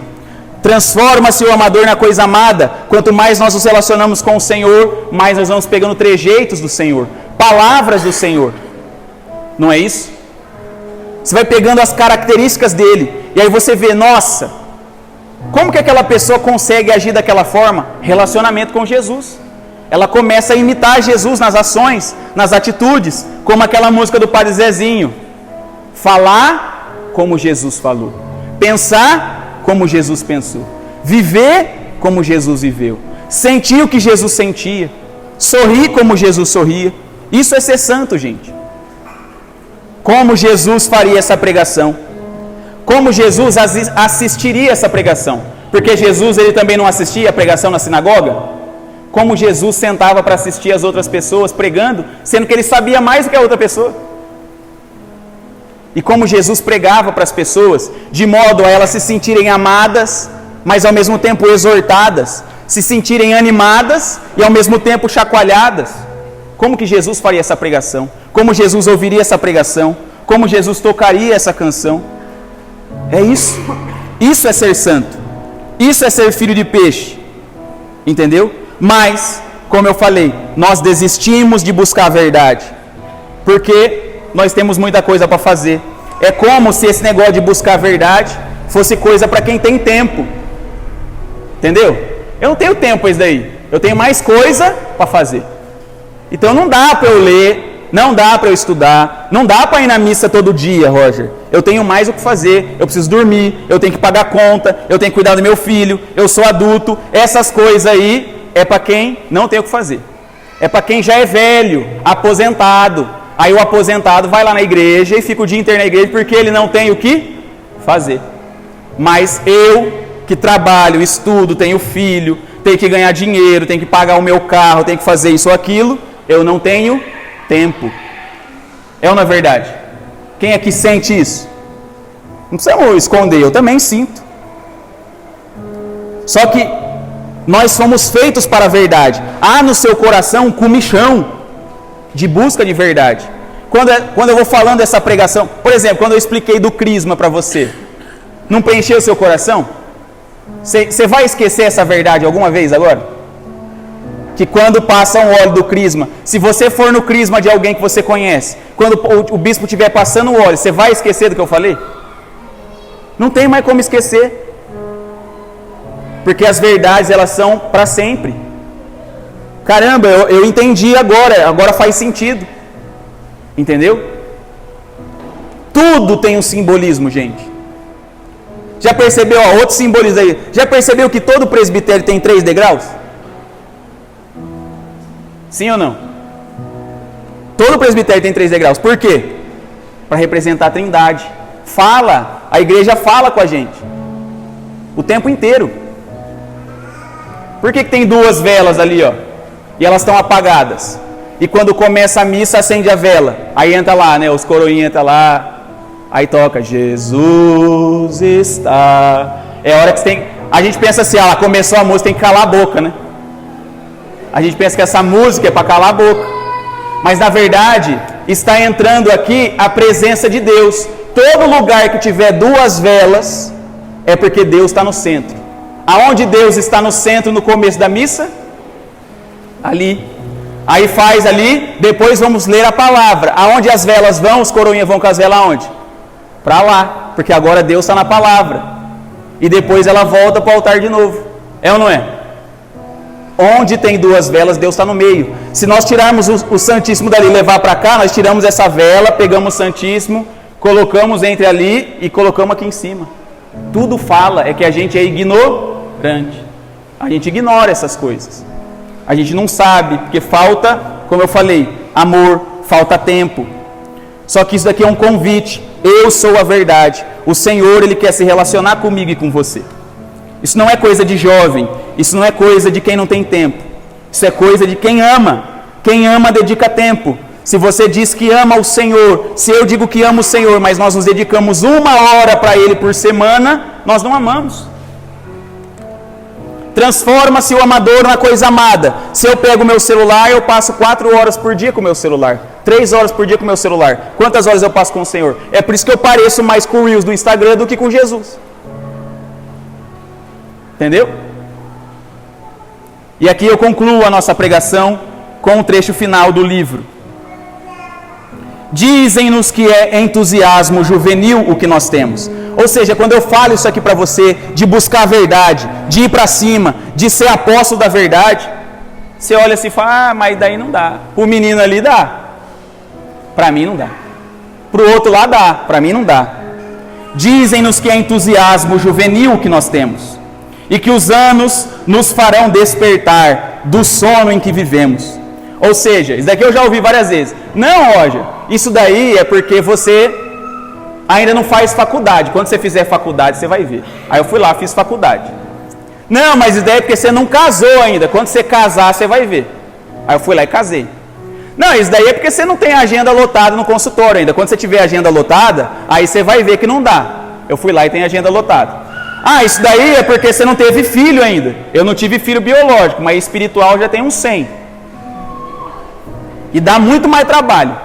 [SPEAKER 1] Transforma-se o amador na coisa amada. Quanto mais nós nos relacionamos com o Senhor, mais nós vamos pegando trejeitos do Senhor, palavras do Senhor. Não é isso? Você vai pegando as características dele. E aí você vê, nossa, como que aquela pessoa consegue agir daquela forma? Relacionamento com Jesus. Ela começa a imitar Jesus nas ações, nas atitudes, como aquela música do Padre Zezinho. Falar como Jesus falou. Pensar como Jesus pensou. Viver como Jesus viveu. Sentir o que Jesus sentia. Sorrir como Jesus sorria. Isso é ser santo, gente. Como Jesus faria essa pregação? Como Jesus assistiria essa pregação? Porque Jesus ele também não assistia a pregação na sinagoga? Como Jesus sentava para assistir as outras pessoas pregando, sendo que ele sabia mais do que a outra pessoa? E como Jesus pregava para as pessoas, de modo a elas se sentirem amadas, mas ao mesmo tempo exortadas, se sentirem animadas e ao mesmo tempo chacoalhadas. Como que Jesus faria essa pregação? Como Jesus ouviria essa pregação? Como Jesus tocaria essa canção? É isso. Isso é ser santo. Isso é ser filho de peixe. Entendeu? Mas, como eu falei, nós desistimos de buscar a verdade. Porque nós temos muita coisa para fazer. É como se esse negócio de buscar a verdade fosse coisa para quem tem tempo. Entendeu? Eu não tenho tempo para isso daí. Eu tenho mais coisa para fazer. Então não dá para eu ler, não dá para eu estudar, não dá para ir na missa todo dia, Roger. Eu tenho mais o que fazer, eu preciso dormir, eu tenho que pagar conta, eu tenho que cuidar do meu filho, eu sou adulto. Essas coisas aí é para quem não tem o que fazer. É para quem já é velho, aposentado. Aí o aposentado vai lá na igreja e fica o dia inteiro na igreja porque ele não tem o que fazer. Mas eu, que trabalho, estudo, tenho filho, tenho que ganhar dinheiro, tenho que pagar o meu carro, tenho que fazer isso ou aquilo, eu não tenho tempo. É ou não é verdade? Quem aqui sente isso? Não precisa esconder, eu também sinto. Só que nós somos feitos para a verdade. Há no seu coração um comichão de busca de verdade. quando eu vou falando essa pregação, por exemplo, quando eu expliquei do crisma para você, não preencheu o seu coração? Você vai esquecer essa verdade alguma vez agora? Que quando passa um óleo do crisma, se você for no crisma de alguém que você conhece, quando o bispo estiver passando o óleo, você vai esquecer do que eu falei? Não tem mais como esquecer. Porque as verdades, elas são para sempre. Caramba, eu entendi agora faz sentido. Entendeu? Tudo tem um simbolismo, gente. Já percebeu, outro simbolismo aí. Já percebeu que todo presbitério tem 3 degraus? Sim ou não? Todo presbitério tem 3 degraus. Por quê? Para representar a Trindade. A igreja fala com a gente. O tempo inteiro. Por que tem 2 velas ali, ó? E elas estão apagadas? E quando começa a missa, acende a vela. Aí entra lá, né? Os coroinhos entram lá. Aí toca, Jesus está. É a hora que a gente pensa assim, começou a música, tem que calar a boca, né? A gente pensa que essa música é para calar a boca. Mas na verdade, está entrando aqui a presença de Deus. Todo lugar que tiver 2 velas, é porque Deus está no centro. Aonde Deus está no centro no começo da missa? Ali. Aí faz ali, depois vamos ler a palavra. Aonde as velas vão, os coroinhas vão com as velas aonde? Para lá, porque agora Deus está na palavra. E depois ela volta para o altar de novo. É ou não é? Onde tem 2 velas, Deus está no meio. Se nós tirarmos o Santíssimo dali e levar para cá, nós tiramos essa vela, pegamos o Santíssimo, colocamos entre ali e colocamos aqui em cima. Tudo fala, é que a gente é ignorante. A gente ignora essas coisas. A gente não sabe, porque falta, como eu falei, amor, falta tempo. Só que isso daqui é um convite. Eu sou a verdade. O Senhor, Ele quer se relacionar comigo e com você. Isso não é coisa de jovem. Isso não é coisa de quem não tem tempo. Isso é coisa de quem ama. Quem ama dedica tempo. Se você diz que ama o Senhor, se eu digo que amo o Senhor, mas nós nos dedicamos 1 hora para Ele por semana, nós não amamos. Transforma-se o amador na coisa amada. Se eu pego o meu celular, eu passo 4 horas por dia com o meu celular. 3 horas por dia com o meu celular. Quantas horas eu passo com o Senhor? É por isso que eu pareço mais com o Reels do Instagram do que com Jesus. Entendeu? E aqui eu concluo a nossa pregação com o trecho final do livro. Dizem-nos que é entusiasmo juvenil o que nós temos. Ou seja, quando eu falo isso aqui para você, de buscar a verdade, de ir para cima, de ser apóstolo da verdade, você olha assim e fala, mas daí não dá. O menino ali dá. Para mim não dá. Para o outro lá dá. Para mim não dá. Dizem-nos que é entusiasmo juvenil o que nós temos. E que os anos nos farão despertar do sono em que vivemos. Ou seja, isso daqui eu já ouvi várias vezes. Não, Roger, isso daí é porque você ainda não faz faculdade. Quando você fizer faculdade, você vai ver. Aí eu fui lá, fiz faculdade. Não, mas isso daí é porque você não casou ainda. Quando você casar, você vai ver. Aí eu fui lá e casei. Não, isso daí é porque você não tem agenda lotada no consultório ainda. Quando você tiver agenda lotada, aí você vai ver que não dá. Eu fui lá e tem agenda lotada. Ah, isso daí é porque você não teve filho ainda. Eu não tive filho biológico, mas espiritual já tem uns 100. E dá muito mais trabalho.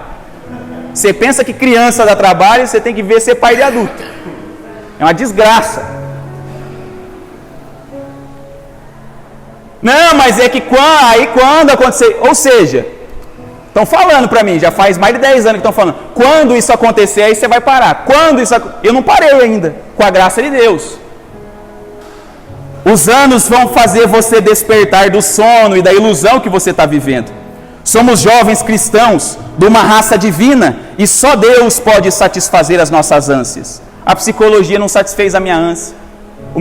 [SPEAKER 1] Você pensa que criança dá trabalho, você tem que ver ser pai de adulto. É uma desgraça. Não, mas é que quando acontecer... Ou seja, estão falando para mim, já faz mais de 10 anos que estão falando. Quando isso acontecer, aí você vai parar. Eu não parei ainda, com a graça de Deus. Os anos vão fazer você despertar do sono e da ilusão que você está vivendo. Somos jovens cristãos de uma raça divina e só Deus pode satisfazer as nossas ânsias. A psicologia não satisfez a minha ânsia.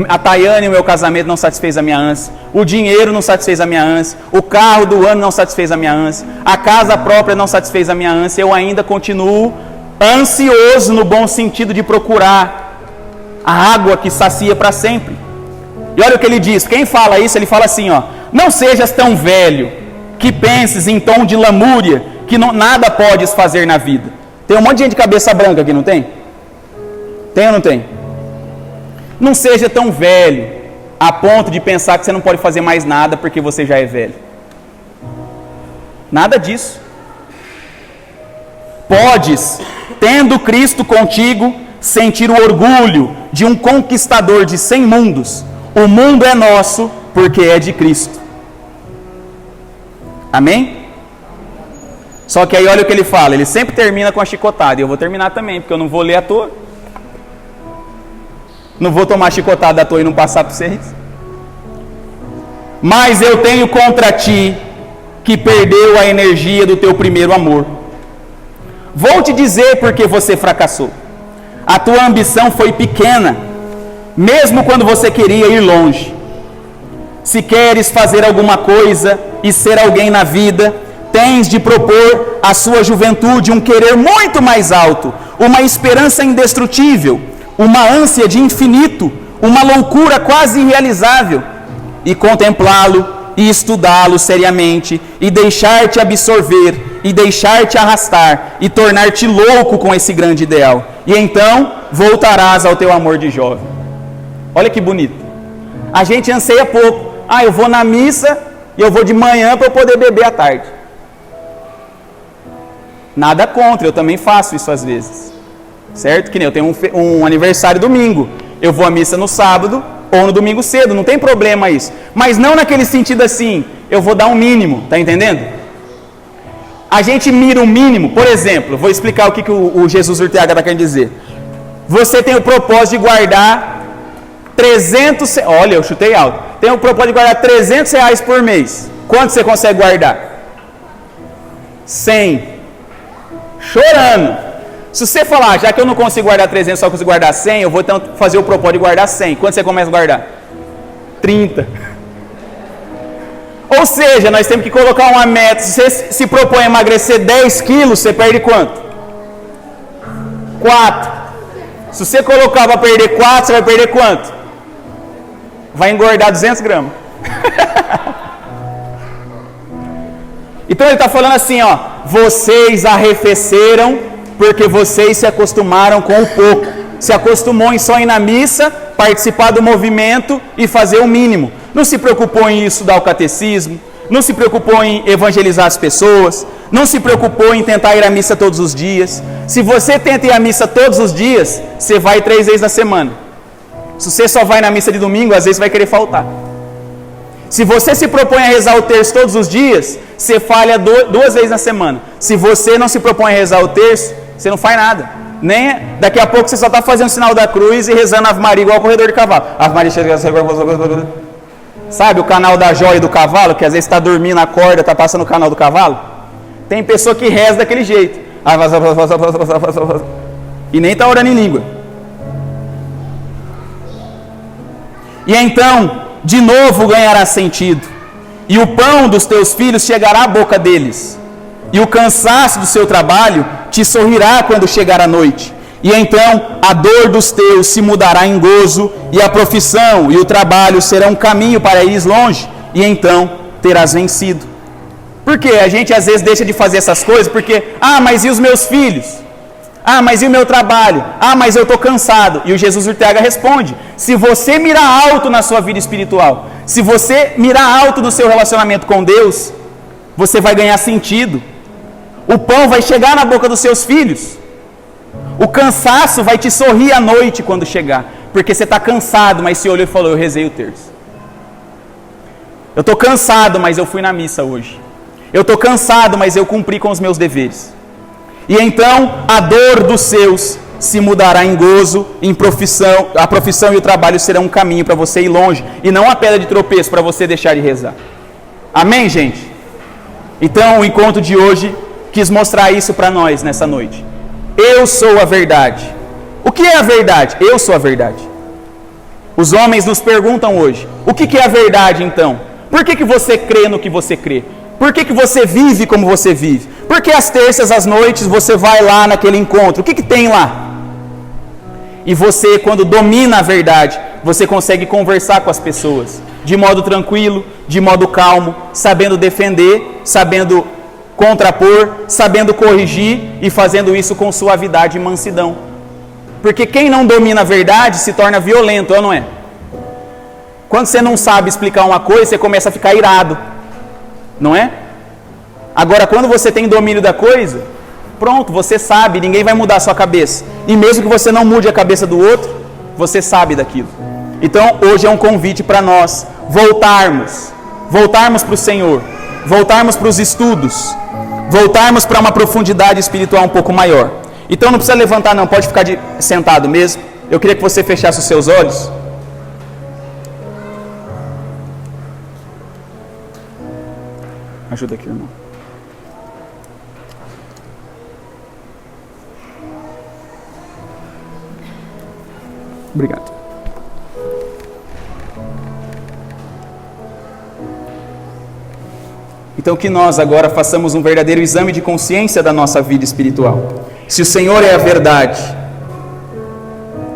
[SPEAKER 1] A Tayane, o meu casamento, não satisfez a minha ânsia. O dinheiro não satisfez a minha ânsia. O carro do ano não satisfez a minha ânsia. A casa própria não satisfez a minha ânsia. Eu ainda continuo ansioso no bom sentido de procurar a água que sacia para sempre. E olha o que ele diz. Quem fala isso, ele fala assim, ó: não sejas tão velho que penses em tom de lamúria que nada podes fazer na vida. Tem um monte de gente de cabeça branca aqui, não tem? Tem ou não tem? Não seja tão velho a ponto de pensar que você não pode fazer mais nada porque você já é velho. Nada disso. podes, tendo Cristo contigo, sentir o orgulho de um conquistador de 100 mundos. O mundo é nosso porque é de Cristo. Amém? Só que aí olha o que ele fala, ele sempre termina com a chicotada, e eu vou terminar também, porque eu não vou ler à toa. Não vou tomar chicotada à toa e não passar para vocês. Mas eu tenho contra ti que perdeu a energia do teu primeiro amor. Vou te dizer porque você fracassou. A tua ambição foi pequena, mesmo quando você queria ir longe. Se queres fazer alguma coisa e ser alguém na vida, tens de propor à sua juventude um querer muito mais alto, uma esperança indestrutível, uma ânsia de infinito, uma loucura quase irrealizável, e contemplá-lo e estudá-lo seriamente, e deixar-te absorver, e deixar-te arrastar, e tornar-te louco com esse grande ideal. E então voltarás ao teu amor de jovem. Olha que bonito. A gente anseia pouco. Eu vou na missa e eu vou de manhã para eu poder beber à tarde. Nada contra, eu também faço isso às vezes. Certo? Que nem eu tenho um aniversário domingo. Eu vou à missa no sábado ou no domingo cedo, não tem problema isso. Mas não naquele sentido assim, eu vou dar um mínimo, tá entendendo? A gente mira um mínimo, por exemplo, vou explicar o que o Jesus Urteaga está querendo dizer. Você tem o propósito de guardar 300, olha, eu chutei alto. Tem o propósito de guardar R$300 por mês. Quanto você consegue guardar? 100. Chorando. Se você falar, já que eu não consigo guardar 300, só consigo guardar 100, eu vou então fazer o propósito de guardar 100. Quanto você começa a guardar? 30. Ou seja, nós temos que colocar uma meta. Se você se propõe a emagrecer 10 quilos, você perde quanto? 4. Se você colocar para perder 4, você vai perder quanto? Vai engordar 200 gramas. Então ele está falando assim, vocês arrefeceram porque vocês se acostumaram com o pouco. Se acostumou em só ir na missa, participar do movimento e fazer o mínimo. Não se preocupou em estudar o catecismo, não se preocupou em evangelizar as pessoas, não se preocupou em tentar ir à missa todos os dias. Se você tenta ir à missa todos os dias, você vai 3 vezes na semana. Se você só vai na missa de domingo, às vezes vai querer faltar. Se você se propõe a rezar o terço todos os dias, você falha 2 vezes na semana. Se você não se propõe a rezar o terço, você não faz nada. Nem daqui a pouco você só está fazendo o sinal da cruz e rezando Ave Maria igual corredor de cavalo. Ave Maria chega. Sabe o canal da joia do cavalo, que às vezes está dormindo, acorda, está passando o canal do cavalo? Tem pessoa que reza daquele jeito. E nem está orando em língua. E então, de novo ganhará sentido. E o pão dos teus filhos chegará à boca deles. E o cansaço do seu trabalho te sorrirá quando chegar a noite. E então a dor dos teus se mudará em gozo, e a profissão e o trabalho serão um caminho para ires longe, e então terás vencido. Por quê? A gente às vezes deixa de fazer essas coisas porque, mas e os meus filhos? Mas e o meu trabalho? Mas eu estou cansado. E o Jesus Urteaga responde, se você mirar alto na sua vida espiritual, se você mirar alto no seu relacionamento com Deus, você vai ganhar sentido. O pão vai chegar na boca dos seus filhos. O cansaço vai te sorrir à noite quando chegar, porque você está cansado, mas se olhou e falou, eu rezei o terço. Eu estou cansado, mas eu fui na missa hoje. Eu estou cansado, mas eu cumpri com os meus deveres. E então a dor dos seus se mudará em gozo, em profissão. A profissão e o trabalho serão um caminho para você ir longe, e não a pedra de tropeço para você deixar de rezar. Amém, gente? Então o encontro de hoje quis mostrar isso para nós nessa noite. Eu sou a verdade. O que é a verdade? Eu sou a verdade. Os homens nos perguntam hoje, o que é a verdade então? Por que você crê no que você crê? Por que você vive como você vive? Por que às terças, às noites, você vai lá naquele encontro? O que tem lá? E você, quando domina a verdade, você consegue conversar com as pessoas de modo tranquilo, de modo calmo, sabendo defender, sabendo contrapor, sabendo corrigir e fazendo isso com suavidade e mansidão. Porque quem não domina a verdade se torna violento, ou não é? Quando você não sabe explicar uma coisa, você começa a ficar irado, não é? Agora, quando você tem domínio da coisa, Pronto, você sabe, ninguém vai mudar a sua cabeça. E mesmo que você não mude a cabeça do outro, você sabe daquilo. Então, hoje é um convite para nós voltarmos para o Senhor, voltarmos para os estudos, voltarmos para uma profundidade espiritual um pouco maior. Então, não precisa levantar não, pode ficar sentado mesmo. Eu queria que você fechasse os seus olhos. Ajuda aqui, irmão. Obrigado. Então que nós agora façamos um verdadeiro exame de consciência da nossa vida espiritual. Se o Senhor é a verdade,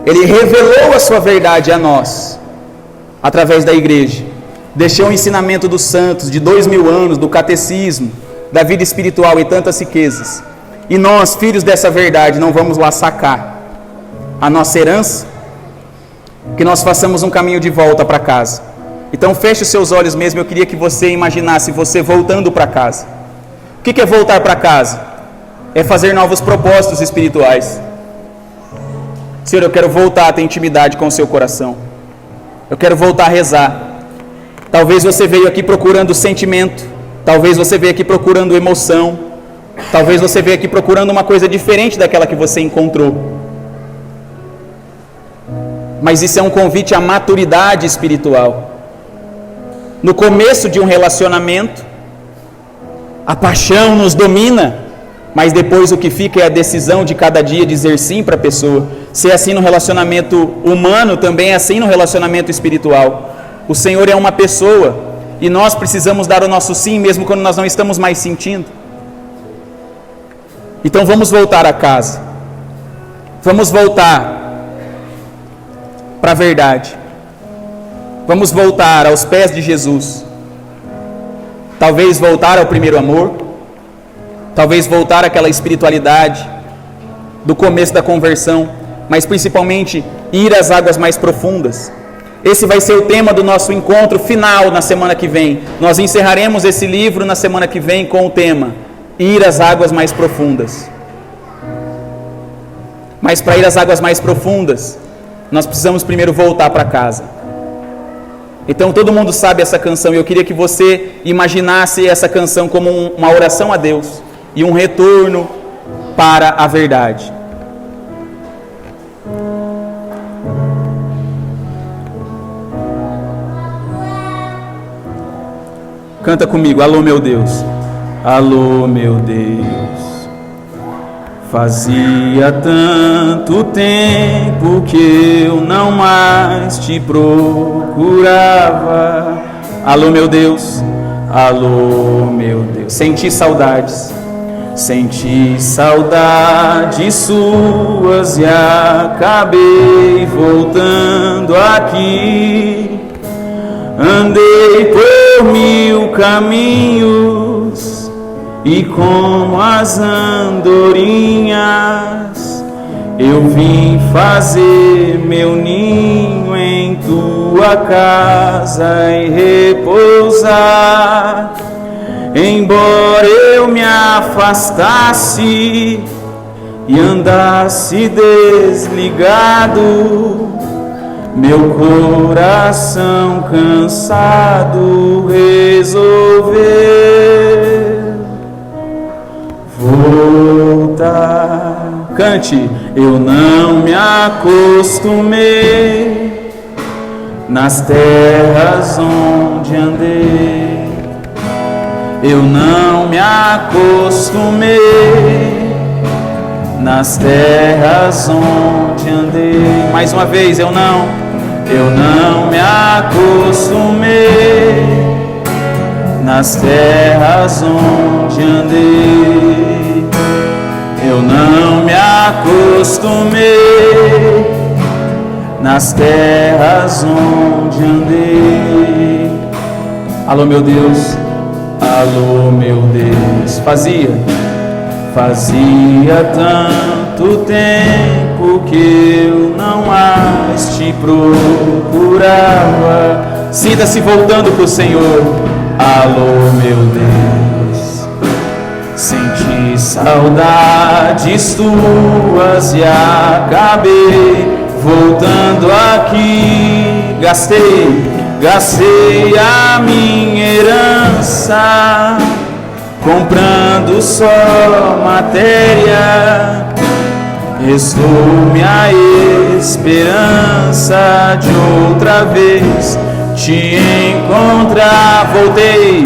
[SPEAKER 1] Ele revelou a sua verdade a nós, através da igreja. Deixou o ensinamento dos santos de 2000 anos, do catecismo, da vida espiritual e tantas riquezas. E nós, filhos dessa verdade, não vamos lá sacar a nossa herança, que nós façamos um caminho de volta para casa. Então feche os seus olhos mesmo. Eu queria que você imaginasse você voltando para casa. O que é voltar para casa? É fazer novos propósitos espirituais. Senhor, eu quero voltar a ter intimidade com o seu coração. Eu quero voltar a rezar. Talvez você veio aqui procurando sentimento. Talvez você veio aqui procurando emoção. Talvez você veio aqui procurando uma coisa diferente daquela que você encontrou. Mas isso é um convite à maturidade espiritual. No começo de um relacionamento, a paixão nos domina, mas depois o que fica é a decisão de cada dia dizer sim para a pessoa. Se é assim no relacionamento humano, também é assim no relacionamento espiritual. O Senhor é uma pessoa e nós precisamos dar o nosso sim, mesmo quando nós não estamos mais sentindo. Então vamos voltar a casa. Vamos voltar para a verdade. Vamos voltar aos pés de Jesus. Talvez voltar ao primeiro amor. Talvez voltar àquela espiritualidade do começo da conversão. Mas principalmente ir às águas mais profundas. Esse vai ser o tema do nosso encontro final na semana que vem. Nós encerraremos esse livro na semana que vem com o tema ir às águas mais profundas. Mas para ir às águas mais profundas, nós precisamos primeiro voltar para casa. Então todo mundo sabe essa canção, e eu queria que você imaginasse essa canção como uma oração a Deus e um retorno para a verdade. Canta comigo, alô meu Deus, alô meu Deus. Fazia tanto tempo que eu não mais te procurava. Alô meu Deus, alô meu Deus. Senti saudades suas e acabei voltando aqui. Andei por 1000 caminhos e como as andorinhas eu vim fazer meu ninho em tua casa e repousar. Embora eu me afastasse e andasse desligado, meu coração cansado resolveu voltar. Cante. Eu não me acostumei nas terras onde andei. Eu não me acostumei nas terras onde andei. Mais uma vez, eu não me acostumei nas terras onde andei. Eu não me acostumei nas terras onde andei. Alô meu Deus, alô meu Deus. Fazia tanto tempo que eu não mais te procurava. Sinta-se voltando para o Senhor. Alô meu Deus. Senti saudades tuas e acabei voltando aqui. Gastei a minha herança, comprando só matéria. Restou-me a esperança de outra vez te encontrar. Voltei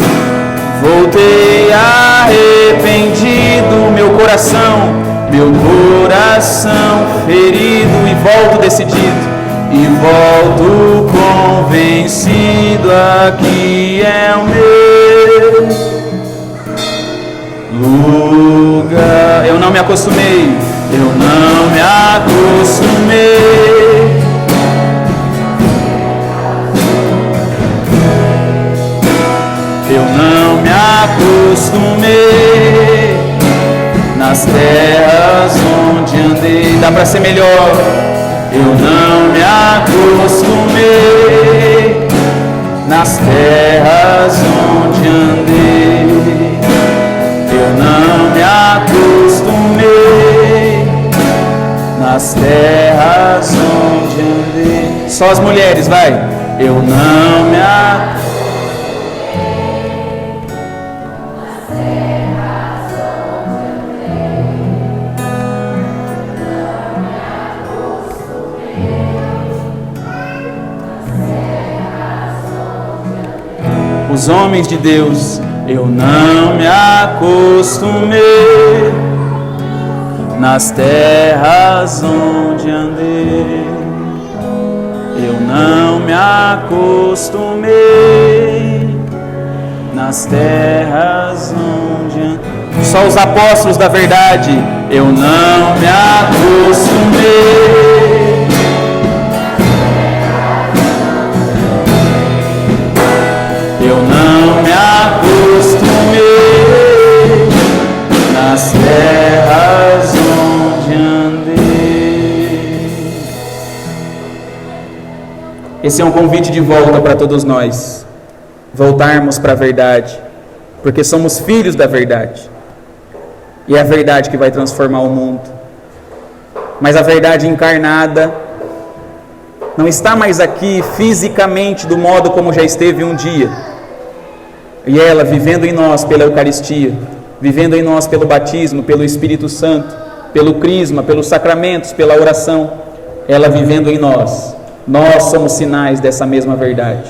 [SPEAKER 1] arrependido, meu coração ferido, e volto decidido, e volto convencido, aqui é o meu lugar. Eu não me acostumei. Nas terras onde andei. Dá para ser melhor. Eu não me acostumei nas terras onde andei. Eu não me acostumei nas terras onde andei. Só as mulheres, vai. Eu não me acostumei. Os homens de Deus, eu não me acostumei nas terras onde andei. Eu não me acostumei nas terras onde andei. Só os apóstolos da verdade, eu não me acostumei. Eu não me acostumei nas terras onde andei. Esse é um convite de volta para todos nós. Voltarmos para a verdade, porque somos filhos da verdade. E é a verdade que vai transformar o mundo. Mas a verdade encarnada não está mais aqui fisicamente do modo como já esteve um dia. E ela vivendo em nós pela Eucaristia, vivendo em nós pelo batismo, pelo Espírito Santo, pelo crisma, pelos sacramentos, pela oração, ela vivendo em nós. Nós somos sinais dessa mesma verdade.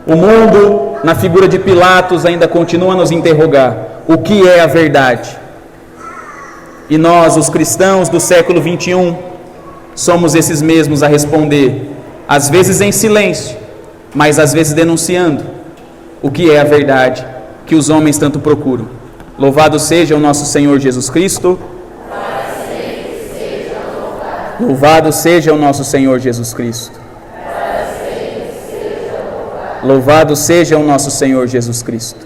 [SPEAKER 1] O mundo, na figura de Pilatos, ainda continua a nos interrogar: o que é a verdade? E nós, os cristãos do século 21, somos esses mesmos a responder, às vezes em silêncio, mas às vezes denunciando o que é a verdade que os homens tanto procuram. Louvado seja o nosso Senhor Jesus Cristo. Louvado seja o nosso Senhor Jesus Cristo. Louvado seja o nosso Senhor Jesus Cristo.